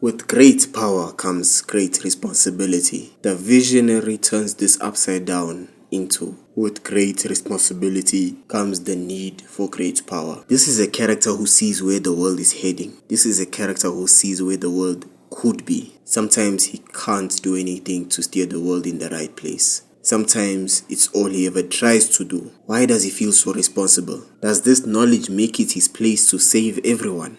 With great power comes great responsibility. The visionary turns this upside down into with great responsibility comes the need for great power. This is a character who sees where the world is heading. This is a character who sees where the world could be. Sometimes he can't do anything to steer the world in the right place. Sometimes it's all he ever tries to do. Why does he feel so responsible? Does this knowledge make it his place to save everyone?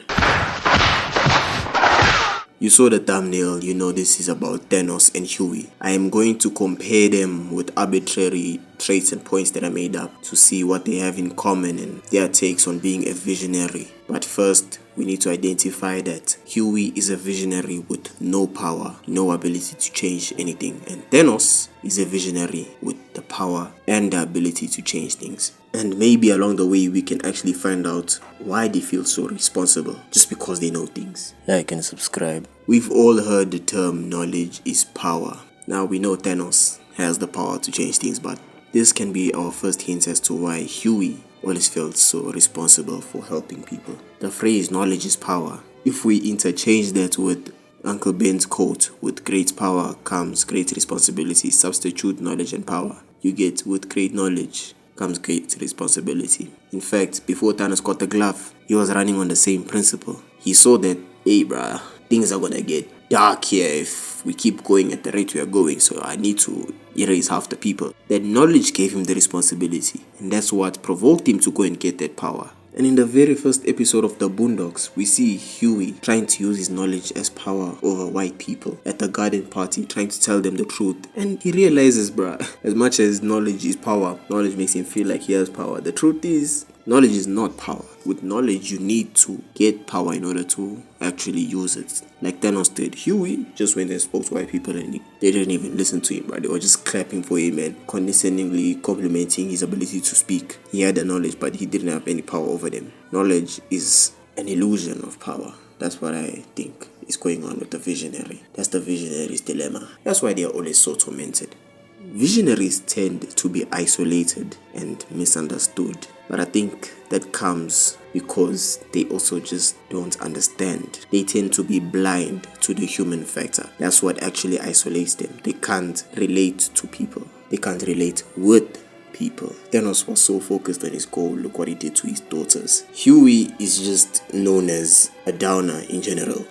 You saw the thumbnail, you know this is about Thanos and Huey. I am going to compare them with arbitrary traits and points that I made up to see what they have in common and their takes on being a visionary. But first, we need to identify that Huey is a visionary with no power, no ability to change anything. And Thanos is a visionary with the power and the ability to change things. And maybe along the way we can actually find out why they feel so responsible just because they know things. Like and subscribe. We've all heard the term knowledge is power. Now we know Thanos has the power to change things, but this can be our first hint as to why Huey always felt so responsible for helping people. The phrase knowledge is power, if we interchange that with Uncle Ben's quote, with great power comes great responsibility, substitute knowledge and power, you get with great knowledge comes great responsibility. In fact, before Thanos got the glove, he was running on the same principle. He saw that, hey bruh, things are gonna get dark here if we keep going at the rate we are going, so I need to erase half the people. That knowledge gave him the responsibility, and that's what provoked him to go and get that power. And in the very first episode of The Boondocks, we see Huey trying to use his knowledge as power over white people at the garden party, trying to tell them the truth. And he realizes, bruh, as much as knowledge is power, knowledge makes him feel like he has power. The truth is, knowledge is not power. With knowledge, you need to get power in order to actually use it. Like Thanos did. Huey just went and spoke to white people and they didn't even listen to him, right? They were just clapping for him and condescendingly complimenting his ability to speak. He had the knowledge, but he didn't have any power over them. Knowledge is an illusion of power. That's what I think is going on with the visionary. That's the visionary's dilemma. That's why they are always so tormented. Visionaries tend to be isolated and misunderstood, but I think that comes because they also just don't understand. They tend to be blind to the human factor. That's what actually isolates them. They can't relate to people. They can't relate with people. Thanos was so focused on his goal. Look what he did to his daughters. Huey is just known as a downer in general.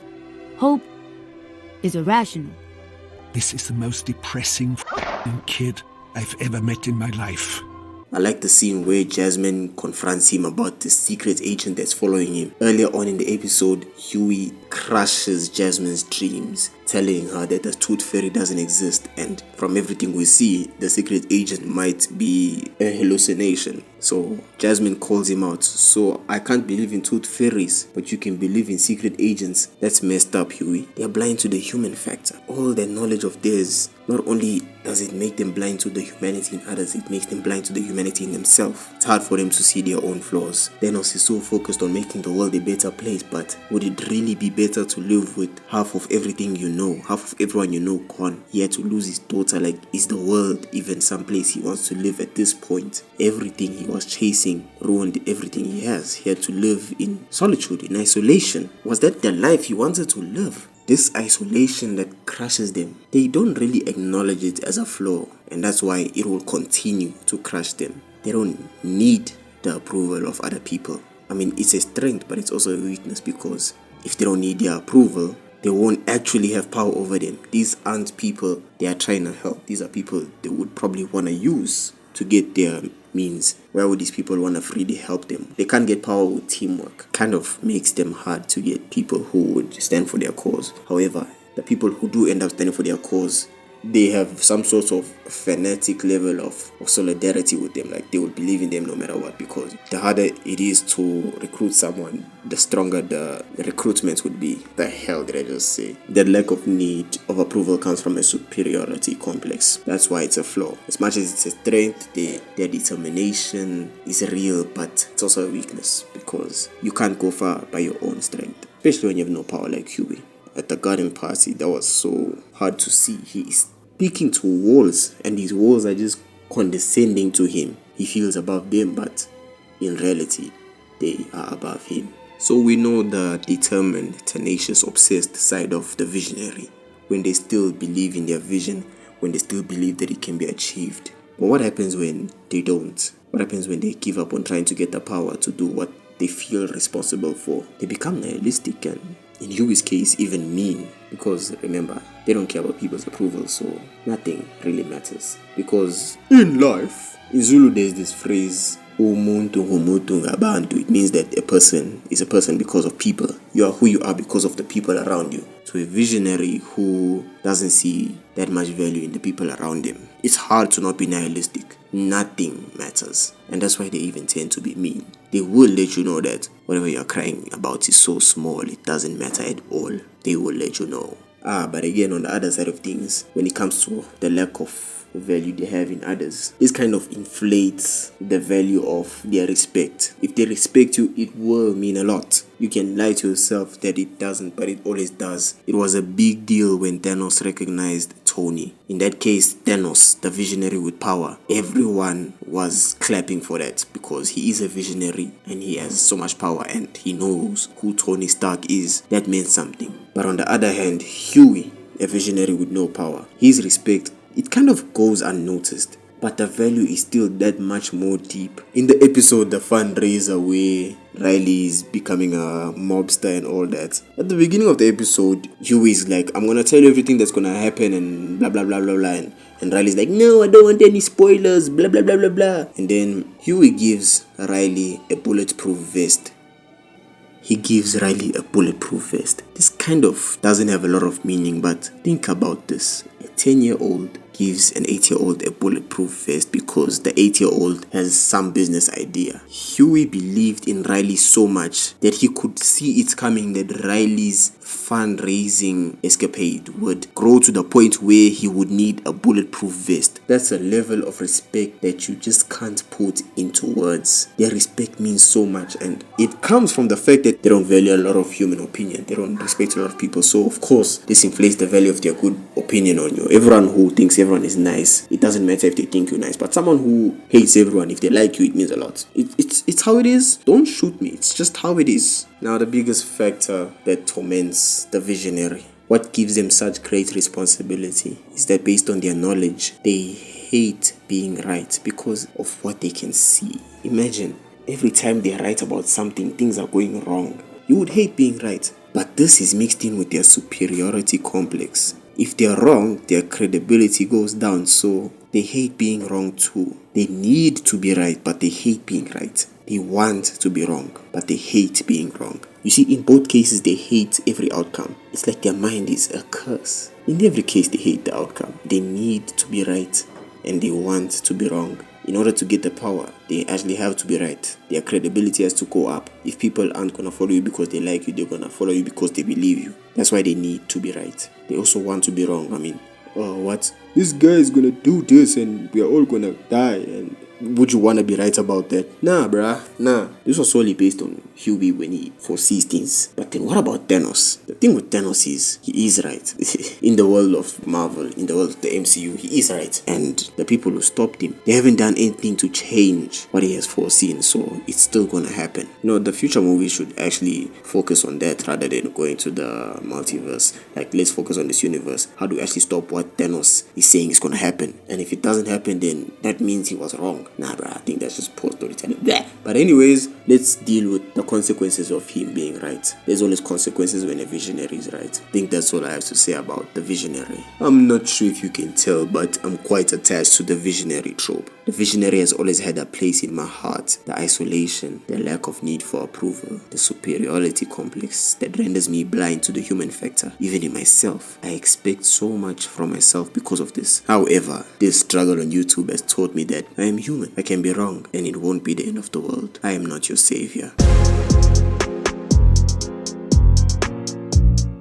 Hope is irrational. This is the most depressing kid I've ever met in my life. I like the scene where Jasmine confronts him about the secret agent that's following him. Earlier on in the episode, Huey crushes Jasmine's dreams, telling her that the tooth fairy doesn't exist, and from everything we see, the secret agent might be a hallucination. So Jasmine calls him out. So I can't believe in tooth fairies, but you can believe in secret agents. That's messed up, Huey. They're blind to the human factor. All their knowledge of theirs, not only does it make them blind to the humanity in others, it makes them blind to the humanity in themselves. It's hard for them to see their own flaws. Thanos is so focused on making the world a better place, but would it really be better to live with half of everything you know, half of everyone you know gone? He had to lose his daughter. Like, is the world even someplace he wants to live at this point? Everything he was chasing ruined everything he has. He had to live in solitude, in isolation. Was that the life he wanted to live? This isolation that crushes them, they don't really acknowledge it as a flaw, and that's why it will continue to crush them. They don't need the approval of other people. I mean, it's a strength, but it's also a weakness, because if they don't need their approval, they won't actually have power over them. These aren't people they are trying to help. These are people they would probably want to use to get their means. Why would these people want to freely help them? They can't get power with teamwork. Kind of makes them hard to get people who would stand for their cause. However, the people who do end up standing for their cause, they have some sort of fanatic level of solidarity with them. Like, they would believe in them no matter what, because the harder it is to recruit someone, the stronger the recruitment would be. The hell did I just say? The lack of need of approval comes from a superiority complex. That's why it's a flaw. As much as it's a strength, their determination is real, but it's also a weakness, because you can't go far by your own strength, especially when you have no power like Huey. At the garden party, that was so hard to see. He is speaking to walls, and these walls are just condescending to him. He feels above them, but in reality, they are above him. So we know the determined, tenacious, obsessed side of the visionary, when they still believe in their vision, when they still believe that it can be achieved. But what happens when they don't? What happens when they give up on trying to get the power to do what they feel responsible for? They become nihilistic and, in Huey's case, even mean. Because remember, they don't care about people's approval, so nothing really matters. Because in life, in Zulu there's this phrase, umuntu ngumuntu ngabantu. It means that a person is a person because of people. You are who you are because of the people around you. So a visionary who doesn't see that much value in the people around him, it's hard to not be nihilistic. Nothing matters. And that's why they even tend to be mean. They will let you know that whatever you're crying about is so small, it doesn't matter at all. They will let you know. But again, on the other side of things, when it comes to the lack of value they have in others, this kind of inflates the value of their respect. If they respect you, it will mean a lot. You can lie to yourself that it doesn't, but it always does. It was a big deal when Thanos recognized Tony. In that case, Thanos, the visionary with power, everyone was clapping for that because he is a visionary and he has so much power and he knows who Tony Stark is. That meant something. But on the other hand, Huey, a visionary with no power, his respect, it kind of goes unnoticed, but the value is still that much more deep. In the episode The Fundraiser, where Riley is becoming a mobster and all that, at the beginning of the episode, Huey is like, I'm gonna tell you everything that's gonna happen and blah blah blah blah blah, and Riley's like, no, I don't want any spoilers, blah blah blah blah blah. And then Huey gives Riley a bulletproof vest. He gives Riley a bulletproof vest. This kind of doesn't have a lot of meaning, but think about this. A 10-year-old gives an 8-year-old a bulletproof vest because the 8-year-old has some business idea. Huey believed in Riley so much that he could see it coming that Riley's fundraising escapade would grow to the point where he would need a bulletproof vest. That's a level of respect that you just can't put into words. Their respect means so much, and it comes from the fact that they don't value a lot of human opinion. They don't respect a lot of people, so of course this inflates the value of their good opinion on you. Everyone who thinks everyone is nice, it doesn't matter if they think you're nice, but someone who hates everyone, if they like you, it means a lot. It's how it is. Don't shoot me, it's just how it is. Now, the biggest factor that torments the visionary, what gives them such great responsibility, is that based on their knowledge, they hate being right because of what they can see. Imagine, every time they write about something, things are going wrong. You would hate being right. But this is mixed in with their superiority complex. If they're wrong, their credibility goes down, so they hate being wrong too. They need to be right, but they hate being right. They want to be wrong, but they hate being wrong. You see, in both cases, they hate every outcome. It's like their mind is a curse. In every case, they hate the outcome. They need to be right, and they want to be wrong. In order to get the power, they actually have to be right. Their credibility has to go up. If people aren't going to follow you because they like you, they're going to follow you because they believe you. That's why they need to be right. They also want to be wrong. I mean, what? This guy is going to do this and we are all going to die. And would you want to be right about that? Nah, bruh. Nah. This was solely based on Huey when he foresees things. But then what about Thanos? The thing with Thanos is he is right. In the world of Marvel, in the world of the MCU, he is right. And the people who stopped him, they haven't done anything to change what he has foreseen. So it's still going to happen. You know, the future movies should actually focus on that rather than going to the multiverse. Like, let's focus on this universe. How do we actually stop what Thanos is saying is going to happen? And if it doesn't happen, then that means he was wrong. Nah, bro, I think that's just poor storytelling. But anyways, let's deal with the consequences of him being right. There's always consequences when a visionary is right. I think that's all I have to say about the visionary. I'm not sure if you can tell, but I'm quite attached to the visionary trope. The visionary has always had a place in my heart. The isolation, the lack of need for approval, the superiority complex that renders me blind to the human factor. Even in myself, I expect so much from myself because of this. However, this struggle on YouTube has taught me that I am human. I can be wrong, and it won't be the end of the world. I am not your savior.